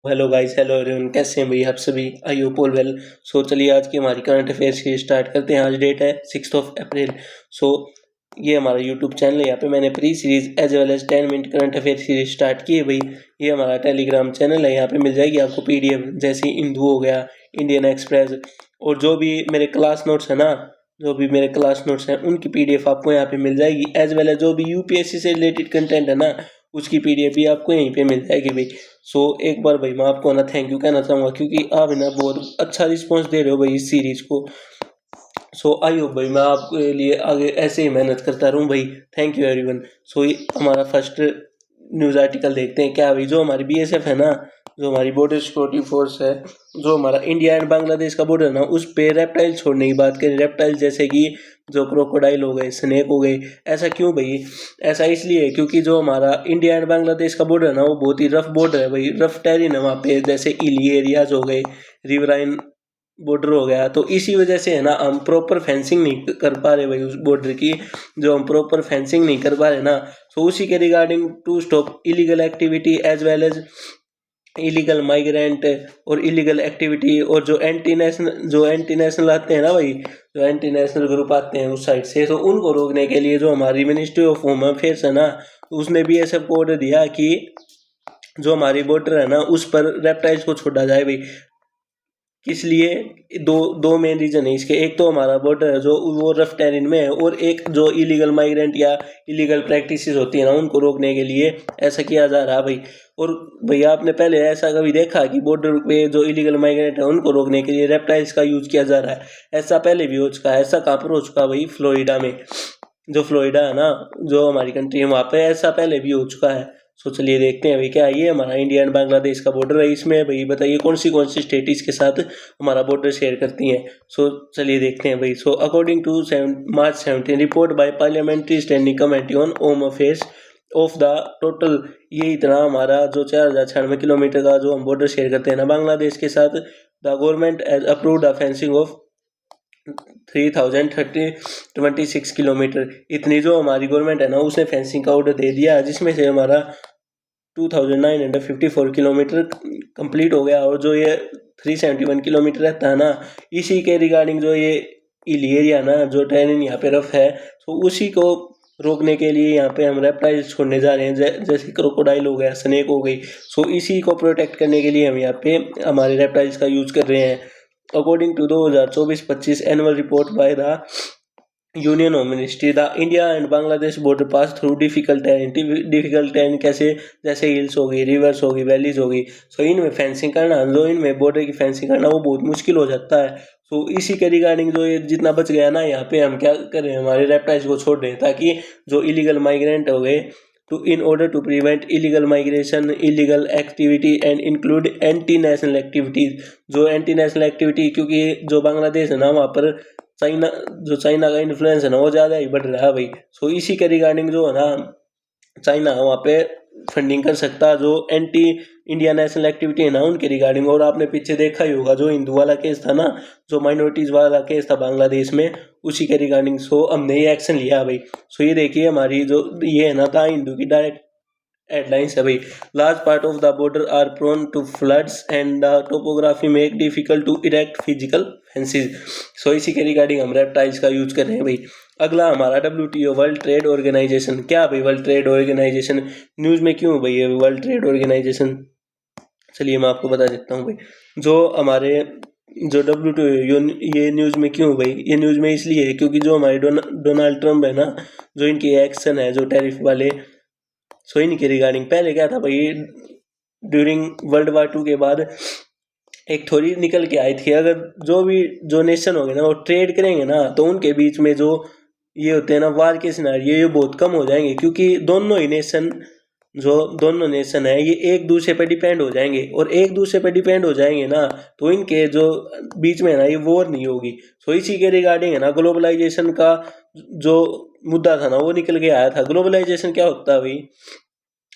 Hello guys, hello everyone, कैसे हैं भाई आप सभी? I hope all well. So चलिए आज की हमारी करंट अफेयर्स की स्टार्ट करते हैं। आज डेट है 6 अप्रैल। सो ये हमारा यूट्यूब चैनल है। यहाँ पे मैंने pre series as well as 10 minute current affair series start की है भाई। ये हमारा टेलीग्राम चैनल है। यहाँ पे मिल जाएगी आपको पीडीएफ, जैसे हिंदू हो गया, इंडियन एक्सप्रेस, और जो भी मेरे क्लास नोट्स है ना, जो भी मेरे क्लास नोट्स हैं उनकी पीडीएफ आपको यहाँ पे मिल जाएगी। एज वेल एज जो भी यूपीएससी से रिलेटेड कंटेंट है ना, उसकी पीडीएफ भी आपको यहीं पे मिल जाएगी भाई। सो एक बार भाई मैं आपको ना थैंक यू कहना चाहूँगा, क्योंकि आप ना बहुत अच्छा रिस्पॉन्स दे रहे हो भाई इस सीरीज को। सो आई होप भाई मैं आपके लिए आगे ऐसे ही मेहनत करता रहूँ भाई। Thank you everyone. सो हमारा फर्स्ट न्यूज़ आर्टिकल देखते हैं। क्या भाई, जो हमारी बीएसएफ है ना, जो हमारी बॉर्डर सिक्योरिटी फोर्स है, जो हमारा इंडिया एंड बांग्लादेश का बॉर्डर है ना, उस पे रेप्टाइल छोड़ने की बात करें। रेप्टाइल जैसे कि जो क्रोकोडाइल हो गए, स्नेक हो गए। ऐसा क्यों भाई? ऐसा इसलिए है क्योंकि जो हमारा इंडिया एंड बांग्लादेश का बॉर्डर है ना, वो बहुत ही रफ बॉर्डर है भाई। रफ टेरिन है वहाँ पे, जैसे इली एरियाज हो गए, रिवराइन बॉर्डर हो गया। तो इसी वजह से है ना, हम प्रॉपर फेंसिंग नहीं कर पा रहे भाई उस बॉर्डर की। जो हम प्रॉपर फेंसिंग नहीं कर पा रहे ना, तो उसी के regarding to stop illegal activity as well as illegal migrant और इलीगल एक्टिविटी, और जो एंटी नेशनल आते हैं ना भाई, जो एंटी नेशनल ग्रुप आते हैं उस साइड से, तो उनको रोकने के लिए जो हमारी मिनिस्ट्री ऑफ होम अफेयर्स है ना, उसने भी ऐसा ऑर्डर दिया कि जो हमारी बॉर्डर है ना, उस पर रेप्टाइल्स को छोड़ा जाए भाई। किस लिए? दो दो मेन रीजन है इसके। एक तो हमारा बॉर्डर है जो वो रफ टेरिन में है, और एक जो इलीगल माइग्रेंट या इलीगल प्रैक्टिसेस होती है ना, उनको रोकने के लिए ऐसा किया जा रहा है भाई। और भैया आपने पहले ऐसा कभी देखा कि बॉर्डर पे जो इलीगल माइग्रेंट है उनको रोकने के लिए रेप्टाइल्स का यूज किया जा रहा है? ऐसा पहले भी हो चुका है। ऐसा कहाँ पर हो चुका है भाई? फ्लोरिडा में। जो फ्लोरिडा है ना, जो हमारी कंट्री है, वहाँ पे ऐसा पहले भी हो चुका है। सो चलिए देखते हैं भाई। क्या ये हमारा इंडिया एंड बांग्लादेश का बॉर्डर है, इसमें भाई बताइए कौन सी स्टेट इसके साथ हमारा बॉर्डर शेयर करती हैं। सो चलिए देखते हैं भाई। So according to March 17 report by parliamentary standing committee on home affairs of the total, ये इतना हमारा जो 4096 किलोमीटर का जो हम बॉर्डर शेयर करते हैं ना बांग्लादेश के साथ, the government has approved the fencing of 3026 kilometre. इतनी जो हमारी गवर्नमेंट है ना, उसने फेंसिंग का ऑर्डर दे दिया, जिसमें से हमारा 2954 किलोमीटर कंप्लीट हो गया। और जो ये 371 किलोमीटर रहता है ना, इसी के रिगार्डिंग जो ये इल एरिया ना, जो टेरिन यहाँ पे रफ है, तो उसी को रोकने के लिए यहाँ पे हम रेप्टाइल छोड़ने जा रहे हैं, जैसे क्रोकोडाइल हो गया, स्नेक हो गई। सो इसी को प्रोटेक्ट करने के लिए हम यहाँ पे हमारे रेप्टाइल्स का यूज कर रहे हैं। According to 2024-25 annual report by the union home ministry, the India and Bangladesh border pass through difficult terrain कैसे? जैसे हिल्स होगी, रिवर्स होगी, वैलीज होगी। सो इनमें फेंसिंग करना, जो इनमें बॉर्डर की फेंसिंग करना, वो बहुत मुश्किल हो जाता है। सो इसी के रिगार्डिंग जो ये जितना बच गया ना, यहाँ पे हम क्या करें, हमारे रेप्टाइल्स को छोड़ दें, ताकि जो इलीगल माइग्रेंट हो गए, to in order to prevent illegal migration, illegal activity and include anti national activities. जो एंटी नेशनल एक्टिविटी, क्योंकि जो बांग्लादेश है ना, वहाँ पर चाइना का इन्फ्लुएंस है ना, वो ज़्यादा ही बढ़ रहा है भाई। सो इसी के रिगार्डिंग जो है ना, चाइना वहाँ पे फंडिंग कर सकता है जो एंटी इंडिया नेशनल एक्टिविटी है ना, उनके रिगार्डिंग। और आपने पीछे देखा ही होगा, जो हिंदू वाला केस था ना, जो माइनॉरिटीज़ वाला केस था बांग्लादेश में, उसी के रिगार्डिंग सो हमने ये एक्शन लिया भाई। सो ये देखिए हमारी जो ये है ना, था हिंदू की डायरेक्ट हेडलाइंस है भाई। Large part of the border are prone to floods and the topography make difficult to erect physical fences. So इसी के रिगार्डिंग हम रेप्टाइल्स का यूज कर रहे हैं भाई। अगला हमारा WTO, वर्ल्ड ट्रेड ऑर्गेनाइजेशन। क्या भाई वर्ल्ड ट्रेड ऑर्गेनाइजेशन न्यूज़ में क्यों भाई? ये वर्ल्ड ट्रेड ऑर्गेनाइजेशन, चलिए मैं आपको बता देता हूँ भाई। जो हमारे जो WTO, ये न्यूज़ में क्यों भाई? ये न्यूज़ में इसलिए है क्योंकि जो हमारे डोनाल्ड ट्रम्प है ना, जो इनके एक्शन है जो टैरिफ वाले, सो इनके रिगार्डिंग पहले क्या था भाई, ड्यूरिंग वर्ल्ड वार 2 के बाद एक थोड़ी निकल के आई थी, अगर जो नेशन हो गए ना, वो ट्रेड करेंगे ना, तो उनके बीच में जो ये होते हैं ना वार के सिनारियो, ये बहुत कम हो जाएंगे। क्योंकि दोनों नेशन है, ये एक दूसरे पे डिपेंड हो जाएंगे, और एक दूसरे पे डिपेंड हो जाएंगे ना, तो इनके जो बीच में है ना, ये वॉर नहीं होगी। सो इसी के रिगार्डिंग है ना, ग्लोबलाइजेशन का जो मुद्दा था ना, वो निकल के आया था। ग्लोबलाइजेशन क्या होता है भाई?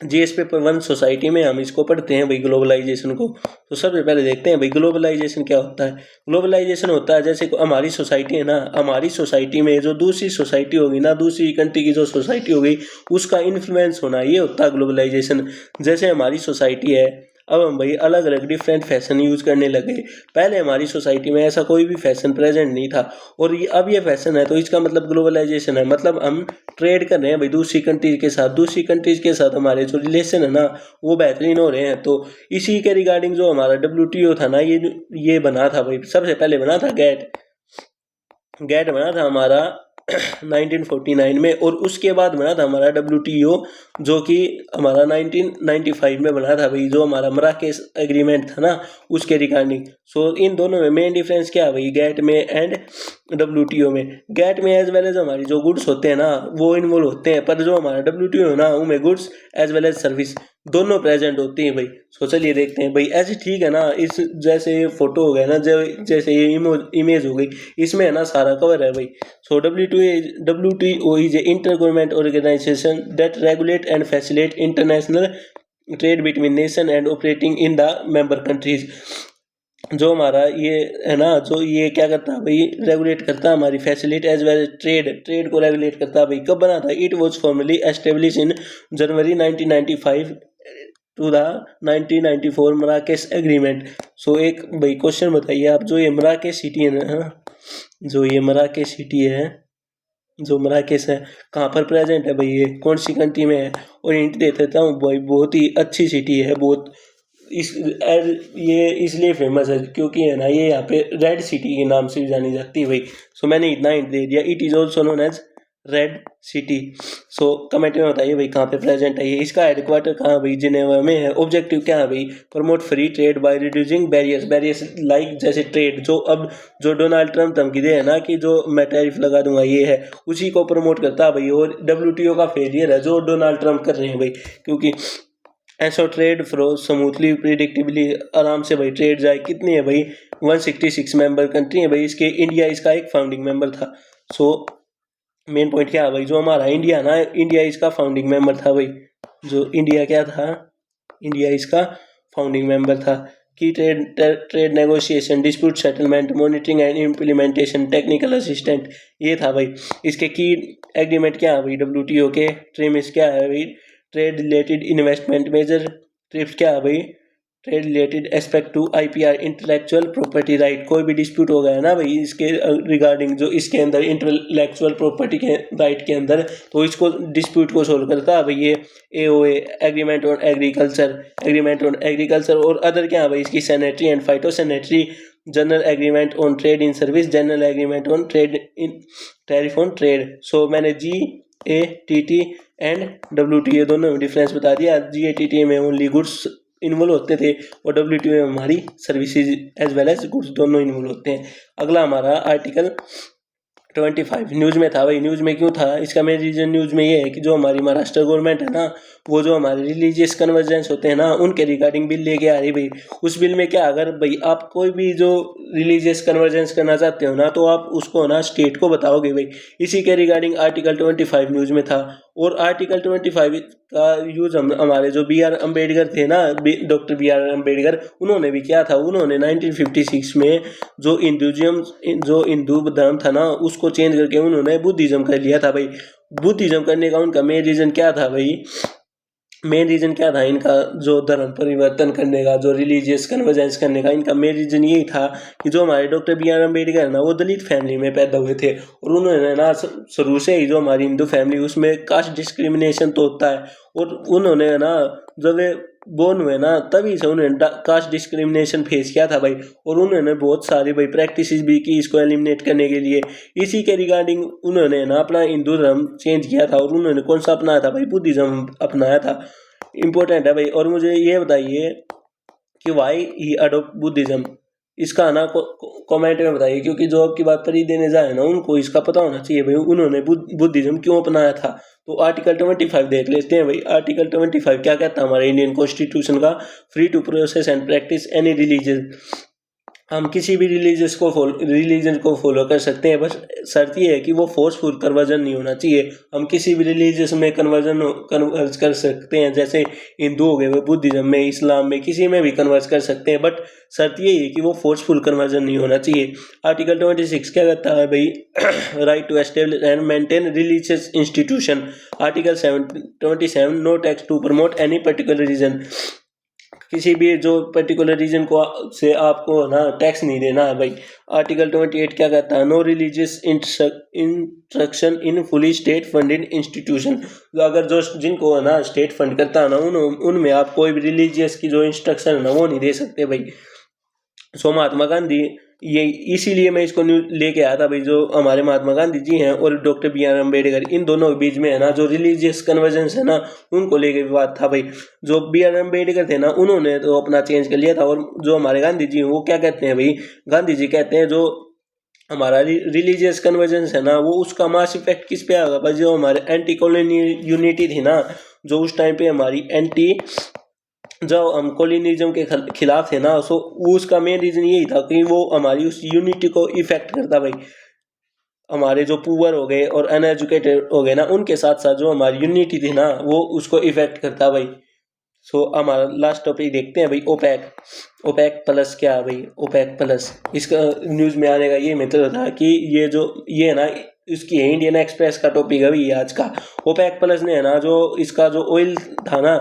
जीएस पेपर 1 सोसाइटी में हम इसको पढ़ते हैं भाई, ग्लोबलाइजेशन को। तो सबसे पहले देखते हैं भाई ग्लोबलाइजेशन क्या होता है। ग्लोबलाइजेशन होता है, जैसे हमारी सोसाइटी है ना, हमारी सोसाइटी में जो दूसरी सोसाइटी होगी ना, दूसरी कंट्री की जो सोसाइटी होगी, उसका इन्फ्लुएंस होना, ये होता है ग्लोबलाइजेशन। जैसे हमारी सोसाइटी है, अब हम भाई अलग अलग डिफरेंट फैशन यूज़ करने लगे। पहले हमारी सोसाइटी में ऐसा कोई भी फैशन प्रेजेंट नहीं था, और ये अब ये फैशन है, तो इसका मतलब ग्लोबलाइजेशन है। मतलब हम ट्रेड कर रहे हैं भाई दूसरी कंट्रीज के साथ, दूसरी कंट्रीज के साथ हमारे जो रिलेशन है ना वो बेहतरीन हो रहे हैं। तो इसी के रिगार्डिंग जो हमारा WTO था ना, ये बना था भाई, सबसे पहले बना था गैट। गैट बना था हमारा 1949 में, और उसके बाद बना था हमारा WTO, जो कि हमारा 1995 में बना था भाई, जो हमारा मराकेश एग्रीमेंट था ना उसके रिगार्डिंग। सो इन दोनों में मेन डिफरेंस क्या है भाई, गैट में एंड WTO में। गैट में एज वेल एज हमारी जो गुड्स होते हैं ना वो इन्वॉल्व होते हैं, पर जो हमारा WTO है ना उनमें goods as well as service दोनों प्रेजेंट होती हैं भाई। सो चलिए देखते हैं भाई, ऐसे ठीक है ना, इस जैसे ये फोटो हो गया ना, जैसे ये इमेज हो गई, इसमें है ना सारा कवर है भाई। So WTO is a inter government organisation that regulate and facilitate international trade between nation and operating in the member countries. जो हमारा ये है ना, जो ये क्या करता है भाई, रेगुलेट करता है हमारी फैसिलिटी एज वेल ट्रेड को रेगुलेट करता है भाई। कब बना था? It was formally establish in January 1995 to the 1994 Marrakesh agreement. So एक भाई क्वेश्चन बताइए आप, जो ये मराकेश सिटी है ना, जो ये मराकेश सिटी है, जो मराकेश है, कहाँ पर प्रेजेंट है भाई, ये कौन सी कंट्री में है? और हिंट दे देता हूँ भाई, बहुत ही अच्छी सिटी है, बहुत ये इसलिए फेमस है क्योंकि है ना ये यहाँ पे रेड सिटी के नाम से भी जानी जाती है भाई। सो मैंने इतना हिंट दे दिया, it is also known as red city. So comment में बताइए भाई कहाँ पे प्रेजेंट है ये, इसका हेडक्वार्टर कहाँ भाई, जिनेवा में है। ऑब्जेक्टिव क्या है भाई, promote free trade by reducing barriers like जैसे ट्रेड, जो डोनाल्ड ट्रम्प धमकी दे है ना कि जो मैं टैरिफ लगा दूंगा ये है, उसी को प्रमोट करता है भाई। और WTO का फेलियर है जो डोनाल्ड ट्रम्प कर रहे हैं भाई, क्योंकि ऐसा ट्रेड फ्लो स्मूथली प्रिडिक्टिवली आराम से भाई ट्रेड जाए। कितनी है भाई, 166 मेंबर कंट्री है भाई इसके, इंडिया इसका एक फाउंडिंग मेंबर था। सो मेन पॉइंट क्या है भाई, जो हमारा इंडिया ना, इंडिया इसका फाउंडिंग मेंबर था भाई। जो इंडिया क्या था, इंडिया इसका फाउंडिंग मेंबर था। की trade negotiation, dispute settlement, monitoring and implementation, technical assistant, ये था भाई। इसके की एग्रीमेंट क्या है भाई, WTO के ट्रिम्स क्या है भाई, trade related investment measure, TRIPS क्या है भाई, trade related aspect to IPR, intellectual property right. कोई भी डिस्प्यूट हो गया ना भाई इसके रिगार्डिंग, जो इसके अंदर इंटेलेक्चुअल प्रॉपर्टी के राइट के अंदर, तो इसको डिस्प्यूट को सोल्व करता है भाई ये AOA, एग्रीमेंट ऑन एग्रीकल्चर। और अदर क्या है भाई इसकी, sanitary and phyto sanitary, general agreement on trade in service, general agreement on trade in tariff on trade. So मैंने GATT एंड WTO दोनों में डिफरेंस बता दिया। GATT में ओनली गुड्स इन्वॉल्व होते थे, और WTO में हमारी services as well as goods दोनों इन्वॉल्व होते हैं। अगला हमारा आर्टिकल 25 न्यूज़ में था भाई। न्यूज़ में क्यों था, इसका मेन रीज़न न्यूज़ में ये है कि जो हमारी महाराष्ट्र गवर्नमेंट है ना, वो जो हमारे रिलीजियस कन्वर्जेंस होते हैं ना उनके रिगार्डिंग बिल लेके आ रही भाई। उस बिल में क्या, अगर भाई आप कोई भी जो रिलीजियस कन्वर्जेंस करना चाहते हो ना, तो आप उसको ना स्टेट को बताओगे भाई। इसी के रिगार्डिंग आर्टिकल 25 न्यूज़ में था। और आर्टिकल 25 का यूज हमारे जो BR अम्बेडकर थे ना, डॉक्टर BR अम्बेडकर, उन्होंने भी किया था। उन्होंने 1956 में जो हिंदू धर्म था ना उसको चेंज करके उन्होंने बुद्धिज्म कर लिया था भाई। बुद्धिज्म करने का उनका मेन रीज़न क्या था भाई, मेन रीज़न क्या था इनका, जो धर्म परिवर्तन करने का, जो रिलीजियस कन्वर्जेंस करने का, इनका मेन रीज़न यही था कि जो हमारे डॉक्टर BR अम्बेडकर है ना वो दलित फैमिली में पैदा हुए थे। और उन्होंने ना शुरू से ही जो हमारी हिंदू फैमिली उसमें कास्ट डिस्क्रिमिनेशन तो होता है, और उन्होंने ना जब वे बोर्न हुए ना तभी से उन्होंने कास्ट डिस्क्रिमिनेशन फेस किया था भाई। और उन्होंने बहुत सारी भाई प्रैक्टिस भी की इसको एलिमिनेट करने के लिए। इसी के रिगार्डिंग उन्होंने ना अपना हिंदू धर्म चेंज किया था, और उन्होंने कौन सा अपनाया था भाई, बुद्धिज्म अपनाया था। इम्पोर्टेंट है भाई। और मुझे ये बताइए कि वाई ही अडोप्ट बुद्धिज्म, इसका ना कमेंट में बताइए, क्योंकि जो आपकी बात परी देने जाए ना उनको इसका पता होना चाहिए भाई उन्होंने बुद्धिज्म क्यों अपनाया था। तो आर्टिकल 25 देख लेते हैं भाई। आर्टिकल 25 क्या कहता है हमारे इंडियन कॉन्स्टिट्यूशन का, free to process and practice any religion. हम किसी भी रिलीजन को फॉलो कर सकते हैं, बस शर्त ये है कि वो फोर्सफुल कन्वर्जन नहीं होना चाहिए। हम किसी भी रिलीजियस में कन्वर्ज कर सकते हैं, जैसे हिंदू हो गए, बुद्धिज्म में, इस्लाम में, किसी में भी कन्वर्ज कर सकते हैं, बट शर्त ये है कि वो फोर्सफुल कन्वर्जन नहीं होना चाहिए। आर्टिकल 26 क्या कहता है भाई, right to establish and maintain religious institution. Article 27 no tax to promote any particular reason. किसी भी जो पर्टिकुलर रीजन को से आपको ना टैक्स नहीं देना है भाई। आर्टिकल 28 क्या कहता है, no religious instruction in fully state funded institution. अगर जो जिनको है ना स्टेट फंड करता है ना उनमें आप कोई भी रिलीजियस की जो इंस्ट्रक्शन है ना वो नहीं दे सकते भाई। सो महात्मा गांधी, ये इसीलिए मैं इसको न्यूज लेके आया था भाई। जो हमारे महात्मा गांधी जी हैं और डॉक्टर बी आर अम्बेडकर, इन दोनों के बीच में है ना जो रिलीजियस कन्वर्जेंस है ना उनको लेके विवाद था भाई। जो बी आर अम्बेडकर थे ना उन्होंने तो अपना चेंज कर लिया था, और जो हमारे गांधी जी हैं वो क्या कहते हैं भाई, गांधी जी कहते हैं जो हमारा रिलीजियस कन्वर्जेंस है ना वो उसका मास इफेक्ट किस पे आएगा भाई, जो हमारे एंटी कॉलोनी यूनिटी थी ना, जो उस टाइम पे हमारी एंटी, जब हम कॉलोनिज्म के खिलाफ थे ना, सो उसका मेन रीजन यही था कि वो हमारी उस यूनिटी को इफेक्ट करता भाई। हमारे जो पुअर हो गए और अनएजुकेटेड हो गए ना, उनके साथ साथ जो हमारी यूनिटी थी ना वो उसको इफेक्ट करता भाई। सो हमारा लास्ट टॉपिक देखते हैं भाई, ओपेक। ओपेक प्लस क्या है भाई, ओपेक प्लस इसका न्यूज़ में आने का ये मतलब था कि ये है ना इसकी है इंडियन एक्सप्रेस का टॉपिक है भाई आज का। ओपेक प्लस ने है ना जो इसका जो ऑयल था ना,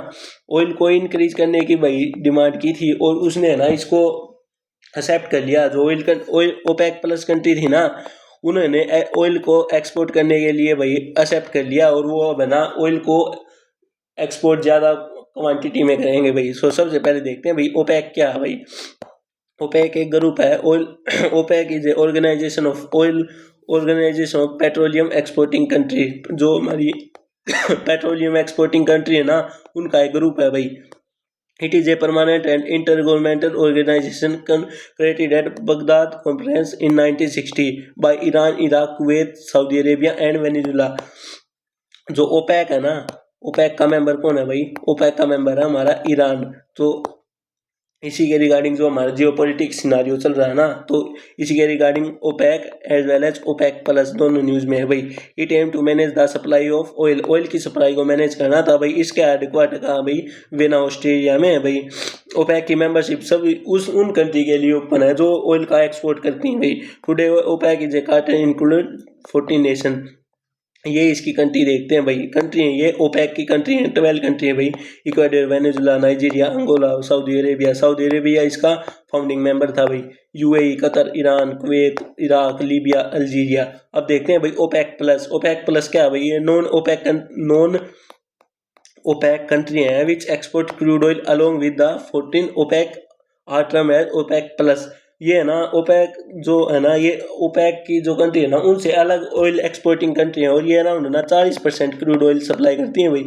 ऑयल को इंक्रीज करने की भाई डिमांड की थी, और उसने है ना इसको एक्सेप्ट कर लिया। जो ऑयल ओपेक प्लस कंट्री थी ना, उन्होंने ऑयल को एक्सपोर्ट करने के लिए भाई एक्सेप्ट कर लिया, और वो अब है ना ऑयल को एक्सपोर्ट ज़्यादा क्वांटिटी में करेंगे भाई। सो सबसे पहले देखते हैं भाई ओपेक क्या है भाई। ओपेक एक ग्रुप है oil OPEC is a organisation of petroleum exporting country. जो हमारी पेट्रोलियम एक्सपोर्टिंग कंट्री है ना उनका एक ग्रुप है भाई। It is a permanent and intergovernmental organization created at Baghdad Conference in 1960 by Iran, Iraq, Kuwait, Saudi Arabia and Venezuela। जो OPEC है ना, ओपेक का मेंबर कौन है भाई, ओपेक का मेंबर है हमारा ईरान। तो इसी के रिगार्डिंग जो हमारा जियो पॉलिटिक्स सिनारियो चल रहा है ना, तो इसी के regarding OPEC as well as OPEC plus दोनों न्यूज़ में है भाई। It aim to manage the supply of oil, oil की सप्लाई को मैनेज करना था भाई। इसके हेडक्वार्टर कहाँ भाई, वेना ऑस्ट्रेलिया में है भाई। ओपेक की मेंबरशिप सब उन कंट्री के लिए ओपन है जो ऑयल का एक्सपोर्ट करती हैं भाई। Today OPEC is a cartel included 14 nation. ये इसकी कंट्री देखते हैं भाई, कंट्री है ये ओपेक की कंट्री है, 12 कंट्री है भाई। Ecuador, Venezuela, Nigeria, Angola, Saudi Arabia. Saudi Arabia इसका फाउंडिंग मेंबर था भाई। UAE, Qatar, Iran, Kuwait, Iraq, Libya, Algeria. अब देखते हैं भाई ओपेक प्लस। ओपेक प्लस क्या है भाई, ये नॉन ओपेक कंट्री है which export crude oil along with the 14 OPEC are term as OPEC plus. ये है ना ओपेक जो है ना, ये ओपेक की जो कंट्री है ना उनसे अलग ऑयल एक्सपोर्टिंग कंट्री है, और ये अराउंड ना 40% क्रूड ऑयल सप्लाई करती है भाई।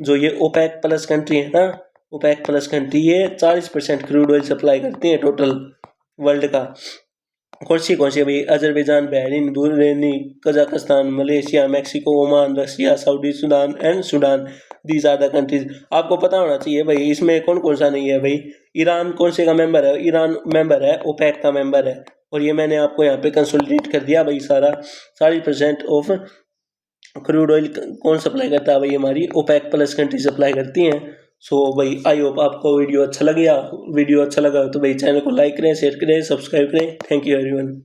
जो ये ओपेक प्लस कंट्री है ना, ओपेक प्लस कंट्री ये 40% क्रूड ऑयल सप्लाई करती है टोटल वर्ल्ड का। कौन सी भाई, Azerbaijan, Bahrain, Brunei, Kazakhstan, Malaysia, Mexico, Oman, Russia, Saudi, Sudan and Sudan. These are the countries. आपको पता होना चाहिए भाई इसमें कौन कौन सा नहीं है भाई। ईरान कौन से का मेंबर है, ईरान मेंबर है, ओपेक का मेंबर है। और ये मैंने आपको यहाँ पे कंसोलिडेट कर दिया भाई सारा। 40% ऑफ क्रूड ऑयल कौन सप्लाई करता है भाई, हमारी ओपेक प्लस कंट्री सप्लाई करती हैं। सो भाई आई होप आपको वीडियो अच्छा लगा तो भाई चैनल को लाइक करें, शेयर करें, सब्सक्राइब करें। Thank you everyone.